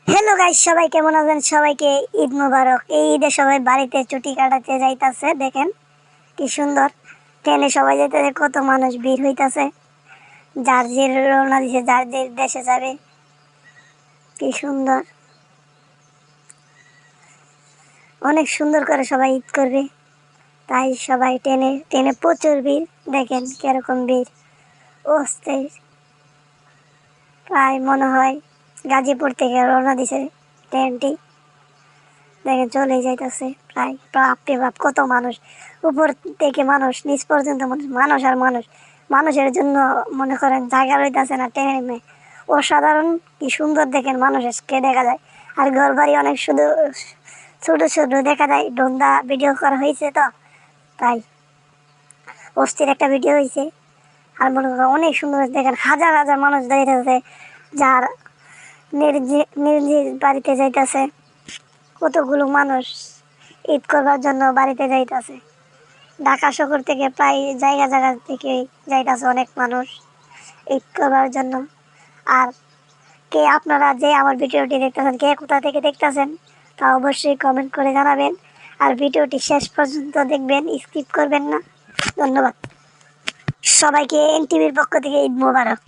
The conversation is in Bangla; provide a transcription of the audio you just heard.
হ্যালো গাইস, সবাই কেমন আছেন? সবাইকে ঈদ মোবারক। এই ঈদে সবাই বাড়িতে ছুটি কাটাতে যাইতাছে। দেখেন কি সুন্দর, ট্রেনে সবাই যাইতেছে, কত মানুষ ভিড় হইতাছে। যার যে রওনা দিছে, যার যে দেশে যাবে। কি সুন্দর, অনেক সুন্দর করে সবাই ঈদ করবে। তাই সবাই ট্রেনে ট্রেনে প্রচুর ভিড়। দেখেন কিরকম ভিড়, অস্থির। প্রায় মনে হয় গাজীপুর থেকে রওনা দিছে ট্রেনটি। দেখে চলে যাইতেছে প্রায়। বাপরে বাপ, কত মানুষ! উপর থেকে মানুষ, নিচ পর্যন্ত মানুষ, মানুষ আর মানুষ। মানুষের জন্য মনে করেন জায়গা রইতেছে না ট্রেনে। অসাধারণ, কি সুন্দর দেখেন মানুষকে দেখা যায়। আর ঘর বাড়ি অনেক শুধু ছোট ছোট দেখা যায়। ডোন্দা ভিডিও করা হয়েছে তো, তাই অস্থির একটা ভিডিও হয়েছে। আর মনে করেন অনেক সুন্দর দেখেন, হাজার হাজার মানুষ দাঁড়িয়ে আছে, যার নিজ নিজ বাড়িতে যাইতেছে। কতগুলো মানুষ ঈদ করবার জন্য বাড়িতে যাইতেছে। ঢাকা শহর থেকে প্রায় জায়গা জায়গা থেকে যাইতেছে অনেক মানুষ ঈদ করবার জন্য। আর কে আপনারা যে আমার ভিডিওটি দেখতেছেন, কে কোথা থেকে দেখতেছেন, তা অবশ্যই কমেন্ট করে জানাবেন। আর ভিডিওটি শেষ পর্যন্ত দেখবেন, স্কিপ করবেন না। ধন্যবাদ সবাইকে। এনটিভির পক্ষ থেকে ঈদ মোবারক।